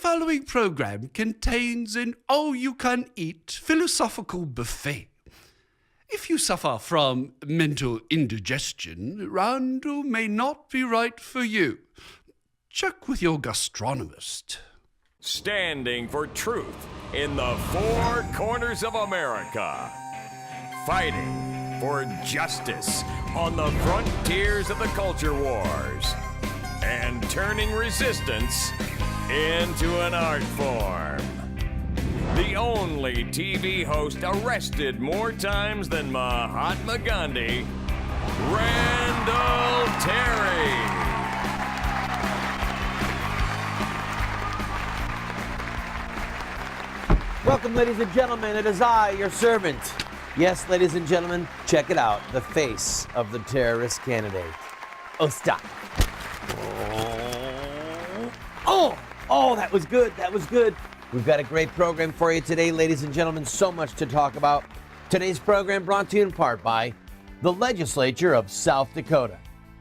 following program contains an all-you-can-eat philosophical buffet. If you suffer from mental indigestion, Randall may not be right for you. Check with your gastronomist. Standing for truth in the four corners of America. Fighting for justice on the frontiers of the culture wars. And turning resistance into an art form. The only TV host arrested more times than Mahatma Gandhi, Randall Terry. Welcome, ladies and gentlemen. It is I, your servant. Yes, ladies and gentlemen, check it out. The face of the terrorist candidate. Oh, stop. Oh, that was good. That was good. We've got a great program for you today, ladies and gentlemen. So much to talk about. Today's program brought to you in part by the legislature of South Dakota,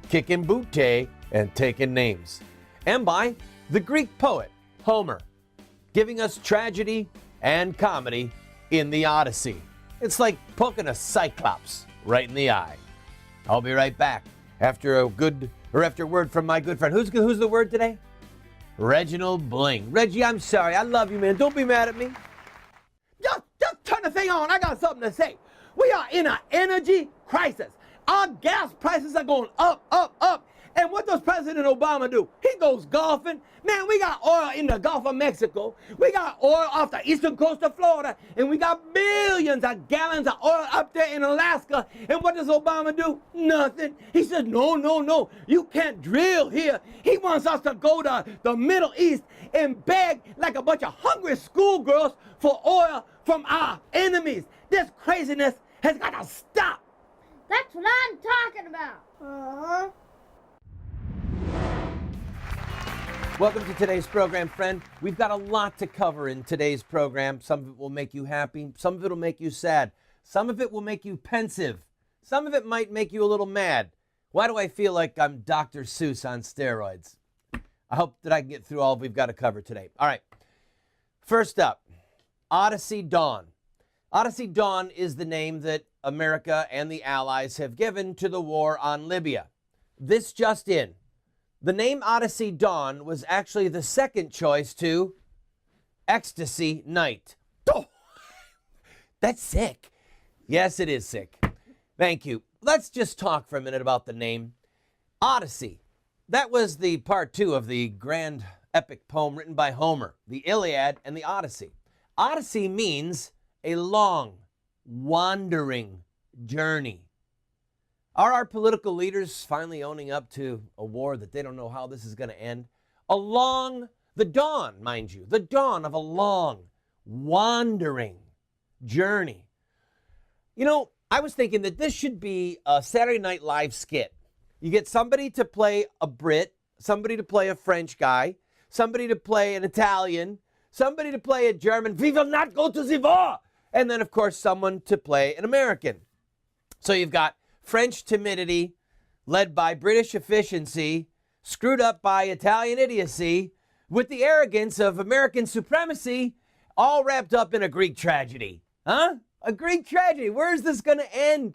kicking booty and taking names, and by the Greek poet Homer, giving us tragedy and comedy in the Odyssey. It's like poking a cyclops right in the eye. I'll be right back after a word from my good friend. Who's the word today? Reginald Bling. Reggie, I'm sorry. I love you, man. Don't be mad at me. Just turn the thing on. I got something to say. We are in an energy crisis. Our gas prices are going up, up, up. And what does President Obama do? He goes golfing. Man, we got oil in the Gulf of Mexico. We got oil off the eastern coast of Florida. And we got billions of gallons of oil up there in Alaska. And what does Obama do? Nothing. He says, no. You can't drill here. He wants us to go to the Middle East and beg like a bunch of hungry schoolgirls for oil from our enemies. This craziness has got to stop. That's what I'm talking about. Welcome to today's program, friend. We've got a lot to cover in today's program. Some of it will make you happy. Some of it will make you sad. Some of it will make you pensive. Some of it might make you a little mad. Why do I feel like I'm Dr. Seuss on steroids? I hope that I can get through all we've got to cover today. All right. First up, Odyssey Dawn. Odyssey Dawn is the name that America and the Allies have given to the war on Libya. This just in. The name Odyssey Dawn was actually the second choice to Ecstasy Night. Oh, that's sick. Yes, it is sick. Thank you. Let's just talk for a minute about the name. Odyssey. That was the part 2 of the grand epic poem written by Homer, the Iliad and the Odyssey. Odyssey means a long, wandering journey. Are our political leaders finally owning up to a war that they don't know how this is going to end? Along the dawn, mind you, the dawn of a long, wandering journey. You know, I was thinking that this should be a Saturday Night Live skit. You get somebody to play a Brit, somebody to play a French guy, somebody to play an Italian, somebody to play a German, we will not go to the war, and then, of course, someone to play an American. So you've got French timidity, led by British efficiency, screwed up by Italian idiocy, with the arrogance of American supremacy, all wrapped up in a Greek tragedy. Huh? A Greek tragedy. Where is this going to end?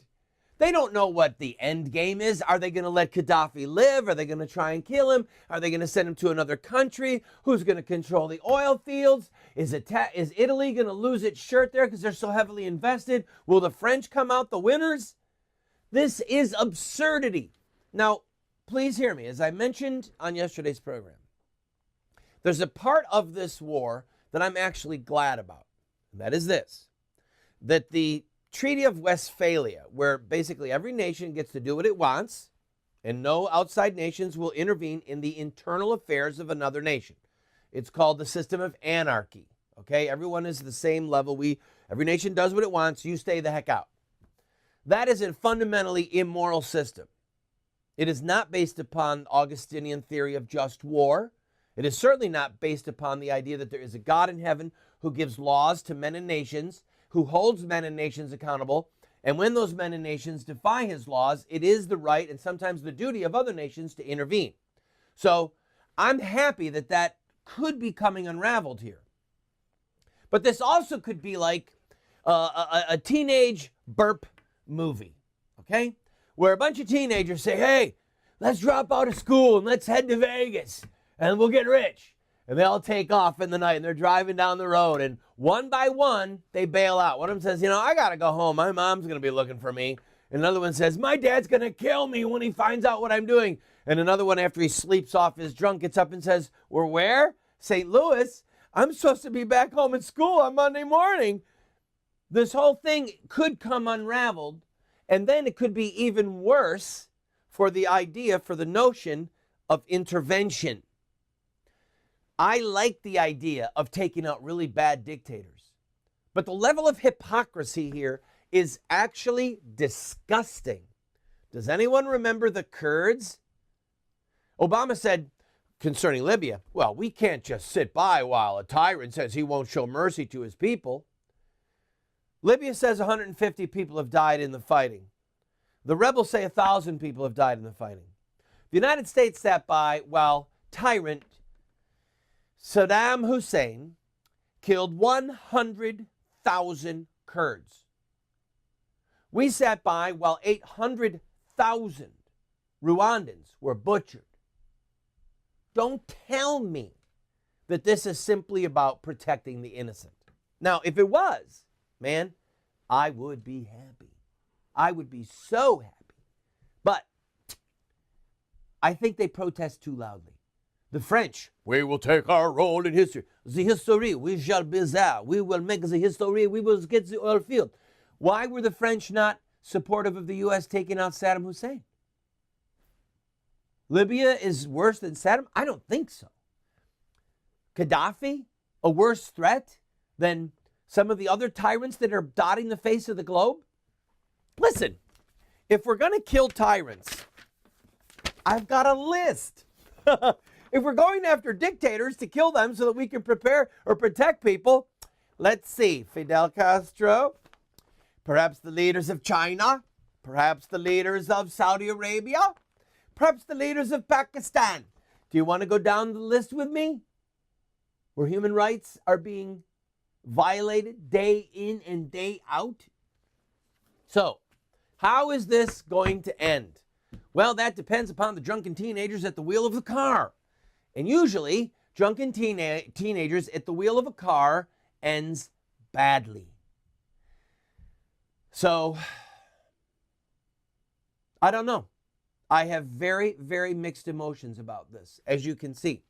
They don't know what the end game is. Are they going to let Gaddafi live? Are they going to try and kill him? Are they going to send him to another country? Who's going to control the oil fields? Is Italy going to lose its shirt there because they're so heavily invested? Will the French come out the winners? This is absurdity. Now, please hear me. As I mentioned on yesterday's program, there's a part of this war that I'm actually glad about. And that is this, that the Treaty of Westphalia, where basically every nation gets to do what it wants and no outside nations will intervene in the internal affairs of another nation. It's called the system of anarchy. Okay, everyone is the same level. Every nation does what it wants. You stay the heck out. That is a fundamentally immoral system. It is not based upon Augustinian theory of just war. It is certainly not based upon the idea that there is a God in heaven who gives laws to men and nations, who holds men and nations accountable, and when those men and nations defy his laws, it is the right and sometimes the duty of other nations to intervene. So I'm happy that that could be coming unraveled here. But this also could be like a teenage burp movie, okay? Where a bunch of teenagers say, hey, let's drop out of school and let's head to Vegas and we'll get rich. And they all take off in the night and they're driving down the road and one by one, they bail out. One of them says, I got to go home. My mom's going to be looking for me. And another one says, my dad's going to kill me when he finds out what I'm doing. And another one, after he sleeps off his drunk, gets up and says, we're where? St. Louis. I'm supposed to be back home at school on Monday morning. This whole thing could come unraveled. And then it could be even worse for the notion of intervention. I like the idea of taking out really bad dictators. But the level of hypocrisy here is actually disgusting. Does anyone remember the Kurds? Obama said concerning Libya, well, we can't just sit by while a tyrant says he won't show mercy to his people. Libya says 150 people have died in the fighting. The rebels say 1,000 people have died in the fighting. The United States sat by while tyrant Saddam Hussein killed 100,000 Kurds. We sat by while 800,000 Rwandans were butchered. Don't tell me that this is simply about protecting the innocent. Now, if it was, man, I would be happy. I would be so happy. But I think they protest too loudly. The French, we will take our role in history. The history, we shall be there. We will make the history. We will get the oil field. Why were the French not supportive of the U.S. taking out Saddam Hussein? Libya is worse than Saddam? I don't think so. Gaddafi, a worse threat than some of the other tyrants that are dotting the face of the globe? Listen, if we're going to kill tyrants, I've got a list. If we're going after dictators to kill them so that we can prepare or protect people, let's see, Fidel Castro, perhaps the leaders of China, perhaps the leaders of Saudi Arabia, perhaps the leaders of Pakistan. Do you want to go down the list with me? Where human rights are being violated day in and day out? So, how is this going to end? Well, that depends upon the drunken teenagers at the wheel of the car. And usually, drunken teenagers at the wheel of a car ends badly. So, I don't know. I have very, very mixed emotions about this, as you can see.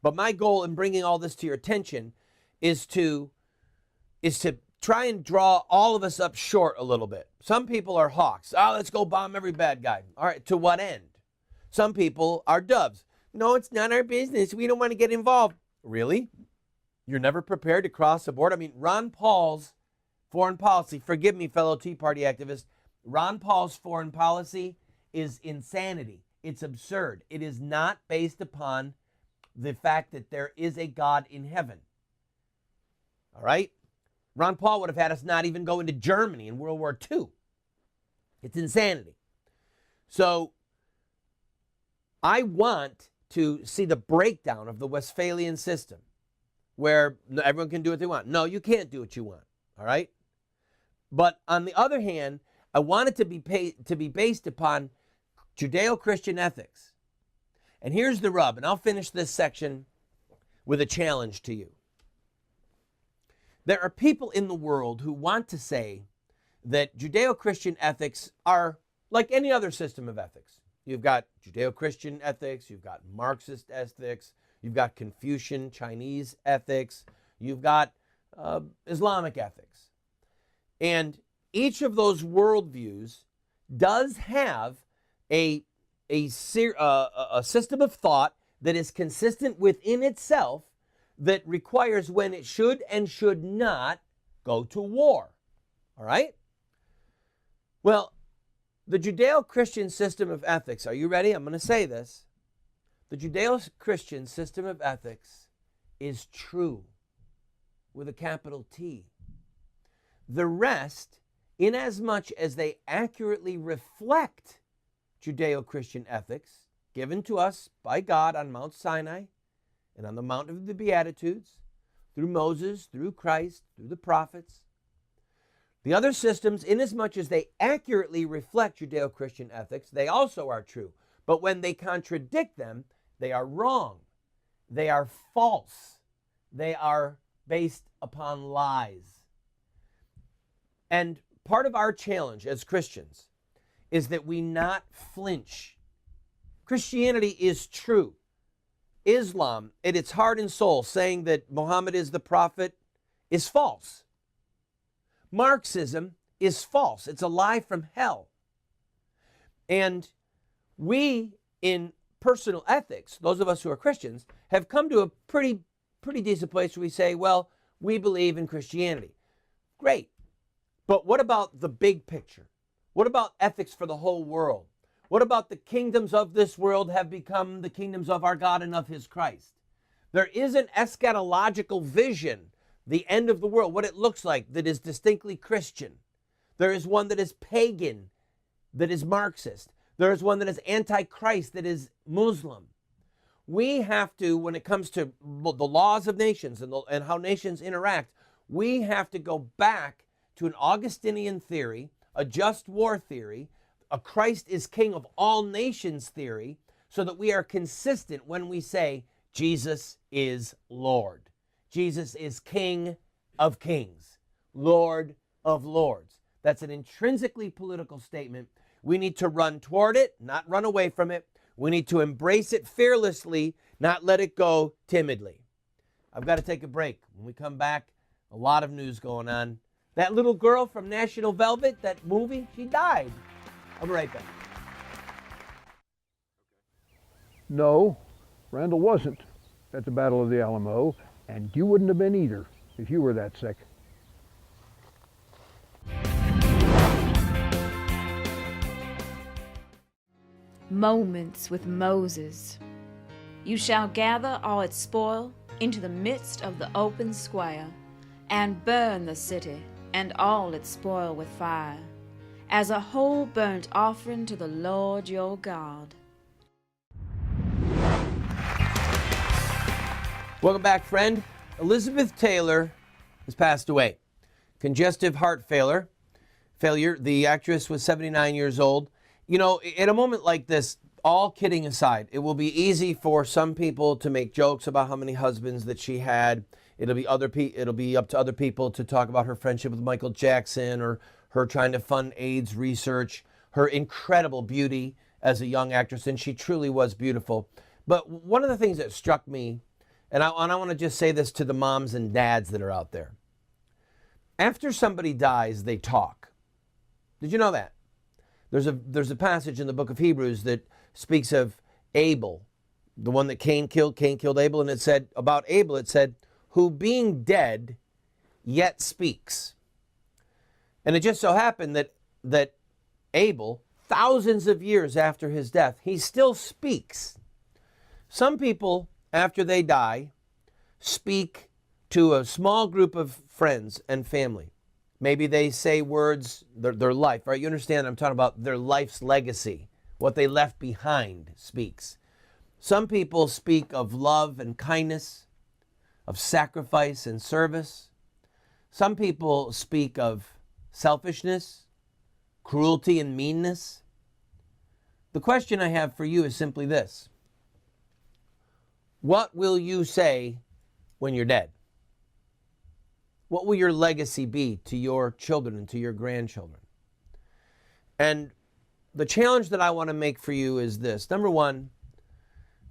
But my goal in bringing all this to your attention is to try and draw all of us up short a little bit. Some people are hawks. Let's go bomb every bad guy. All right, to what end? Some people are doves. No, it's not our business. We don't want to get involved. Really? You're never prepared to cross the border? I mean, Ron Paul's foreign policy, forgive me, fellow Tea Party activists, Ron Paul's foreign policy is insanity. It's absurd. It is not based upon the fact that there is a God in heaven. All right? Ron Paul would have had us not even go into Germany in World War II. It's insanity. So I want to see the breakdown of the Westphalian system where everyone can do what they want. No, you can't do what you want. All right? But on the other hand, I want it to be based upon Judeo-Christian ethics. And here's the rub, and I'll finish this section with a challenge to you. There are people in the world who want to say that Judeo-Christian ethics are like any other system of ethics. You've got Judeo-Christian ethics, you've got Marxist ethics, you've got Confucian Chinese ethics, you've got Islamic ethics. And each of those worldviews does have a system of thought that is consistent within itself that requires when it should and should not go to war. All right? Well, the Judeo-Christian system of ethics, are you ready? I'm going to say this. The Judeo-Christian system of ethics is true with a capital T. The rest, inasmuch as they accurately reflect Judeo-Christian ethics given to us by God on Mount Sinai and on the Mount of the Beatitudes, through Moses, through Christ, through the prophets. The other systems, inasmuch as they accurately reflect Judeo-Christian ethics, they also are true. But when they contradict them, they are wrong. They are false. They are based upon lies. And part of our challenge as Christians is that we not flinch. Christianity is true. Islam, at its heart and soul, saying that Muhammad is the prophet, is false. Marxism is false. It's a lie from hell. And we, in personal ethics, those of us who are Christians, have come to a pretty decent place where we say, well, we believe in Christianity. Great. But what about the big picture? What about ethics for the whole world? What about the kingdoms of this world have become the kingdoms of our God and of his Christ? There is an eschatological vision, the end of the world, what it looks like, that is distinctly Christian. There is one that is pagan, that is Marxist. There is one that is anti-Christ, that is Muslim. We have to, when it comes to the laws of nations and how nations interact, we have to go back to an Augustinian theory, a just war theory, a Christ is king of all nations theory, so that we are consistent when we say Jesus is Lord. Jesus is King of kings, Lord of lords. That's an intrinsically political statement. We need to run toward it, not run away from it. We need to embrace it fearlessly, not let it go timidly. I've got to take a break. When we come back, a lot of news going on. That little girl from National Velvet, that movie, she died. I'll be right back. No, Randall wasn't at the Battle of the Alamo, and you wouldn't have been either if you were that sick. Moments with Moses. You shall gather all its spoil into the midst of the open square, and burn the city and all its spoil with fire, as a whole burnt offering to the Lord your God. Welcome back, friend. Elizabeth Taylor has passed away. Congestive heart failure. The actress was 79 years old. You know, in a moment like this, all kidding aside, it will be easy for some people to make jokes about how many husbands that she had. It'll be up to other people to talk about her friendship with Michael Jackson, or her trying to fund AIDS research, her incredible beauty as a young actress, and she truly was beautiful. But one of the things that struck me, and I want to just say this to the moms and dads that are out there. After somebody dies, they talk. Did you know that? There's a passage in the book of Hebrews that speaks of Abel, the one that Cain killed Abel, and it said about Abel, it said, who being dead yet speaks. And it just so happened that Abel, thousands of years after his death, he still speaks. Some people, after they die, speak to a small group of friends and family. Maybe they say words, their life, right? You understand I'm talking about their life's legacy. What they left behind speaks. Some people speak of love and kindness, of sacrifice and service. Some people speak of selfishness, cruelty and meanness. The question I have for you is simply this. What will you say when you're dead? What will your legacy be to your children and to your grandchildren? And the challenge that I want to make for you is this. Number one,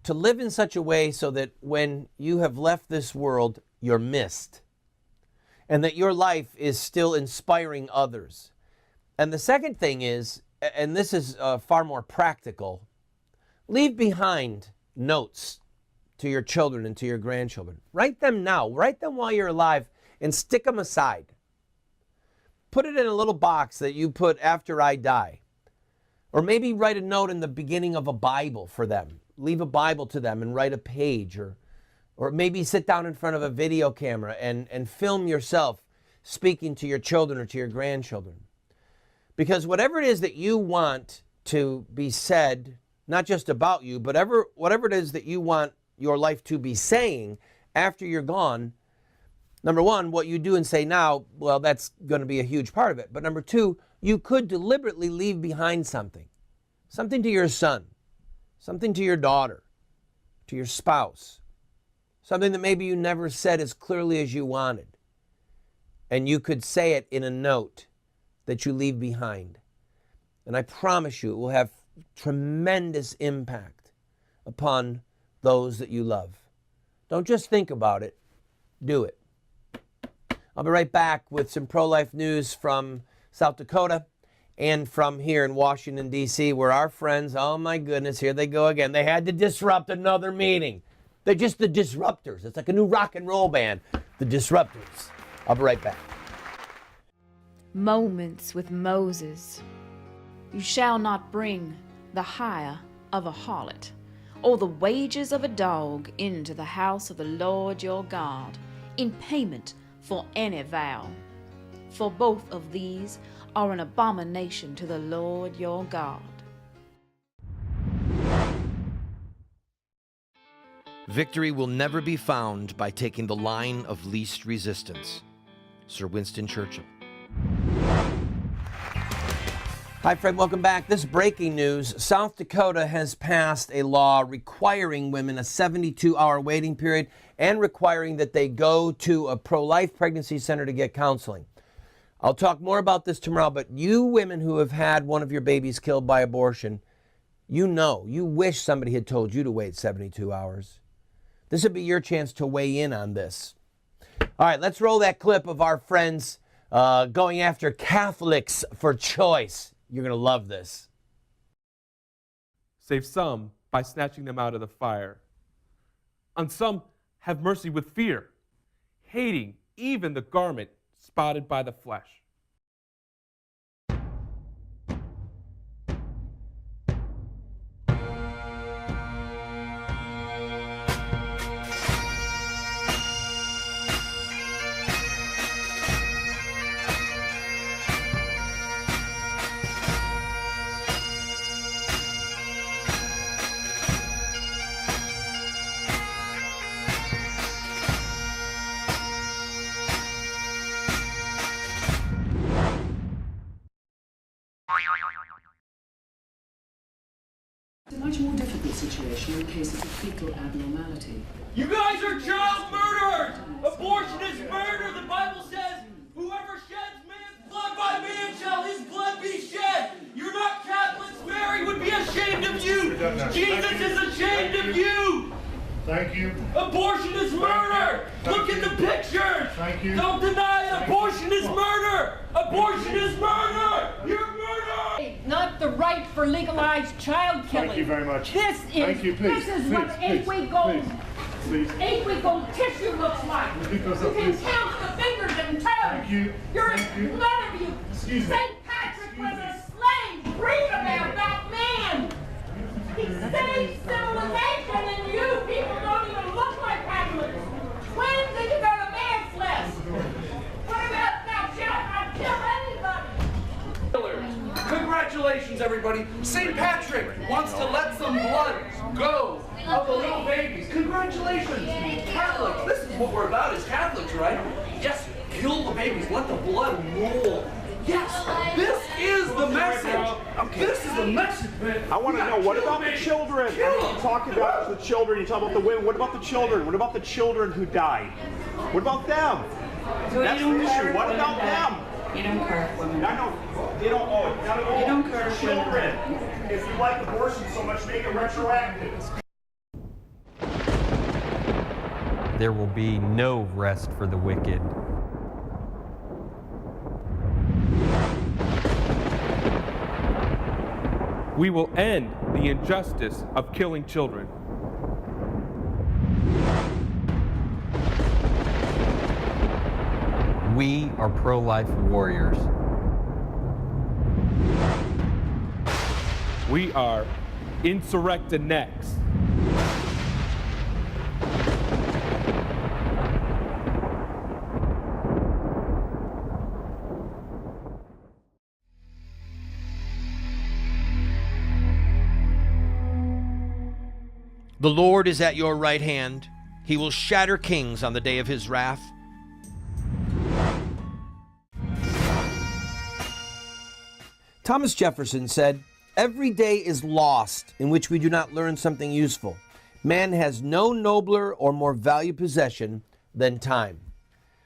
to live in such a way so that when you have left this world, you're missed, and that your life is still inspiring others. And the second thing is, and this is far more practical, leave behind notes to your children and to your grandchildren. Write them now. Write them while you're alive and stick them aside. Put it in a little box that you put after I die. Or maybe write a note in the beginning of a Bible for them. Leave a Bible to them and write a page, or maybe sit down in front of a video camera and film yourself speaking to your children or to your grandchildren. Because whatever it is that you want to be said, not just about you, but whatever it is that you want your life to be saying after you're gone, number one, what you do and say now, well, that's going to be a huge part of it. But number two, you could deliberately leave behind something to your son, something to your daughter, to your spouse, something that maybe you never said as clearly as you wanted. And you could say it in a note that you leave behind. And I promise you, it will have tremendous impact upon those that you love. Don't just think about it, do it. I'll be right back with some pro-life news from South Dakota and from here in Washington, D.C., where our friends, oh my goodness, here they go again. They had to disrupt another meeting. They're just the Disruptors. It's like a new rock and roll band, the Disruptors. I'll be right back. Moments with Moses. You shall not bring the hire of a harlot, or the wages of a dog into the house of the Lord your God, in payment for any vow. For both of these are an abomination to the Lord your God. Victory will never be found by taking the line of least resistance. Sir Winston Churchill. Hi, Fred. Welcome back. This breaking news. South Dakota has passed a law requiring women a 72-hour waiting period and requiring that they go to a pro-life pregnancy center to get counseling. I'll talk more about this tomorrow, but you women who have had one of your babies killed by abortion, you wish somebody had told you to wait 72 hours. This would be your chance to weigh in on this. All right, let's roll that clip of our friends going after Catholics for choice. You're going to love this. Save some by snatching them out of the fire. On some, have mercy with fear, hating even the garment spotted by the flesh. It's a much more difficult situation in cases of fetal abnormality. You guys are child murderers! Abortion is murder! The Bible says, whoever sheds man's blood by man shall his blood be shed! You're not Catholics! Mary would be ashamed of you! Jesus is ashamed of you! Thank you. Abortion is murder! Look at the pictures! Thank you. Don't deny it! Abortion is murder! Abortion is murder! You're murder! Not the right for legalized child killing. Thank you very much. This is Thank you, please. This is Please, what please, 8-week-old please. 8-week-old tissue looks like. Repeat those You up, can please. count the fingers and toes. Thank you. You're Thank you. none of you. Excuse me. St. Patrick was a slave. Read about that man. He saved civilization, and you people don't even look like Catholics. When did you go to mass list? What about now? I'd kill anybody. Congratulations, everybody! St. Patrick wants to let some blood go of the little babies. Congratulations! Catholics, this is what we're about as Catholics, right? Yes, kill the babies, let the blood roll. Yes, this is the message. This is the message, man. I want to know, what about the children? You talk about the children, you talk about the women. What about the children? What about the children who died? What about them? So That's the issue. What about them? You don't care if women. I know. They don't. Oh, not at all. You don't care if children. If you like abortion so much, make it retroactive. There will be no rest for the wicked. We will end the injustice of killing children. We are pro-life warriors. We are Insurrectinex. The The Lord is at your right hand. He will shatter kings on the day of his wrath. Thomas Jefferson said, "Every day is lost in which we do not learn something useful. Man has no nobler or more valued possession than time."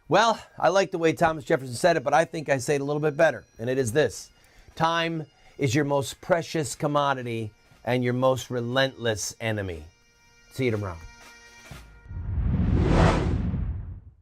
Well, I like the way Thomas Jefferson said it, but I think I say it a little bit better, and it is this: time is your most precious commodity and your most relentless enemy. See you tomorrow.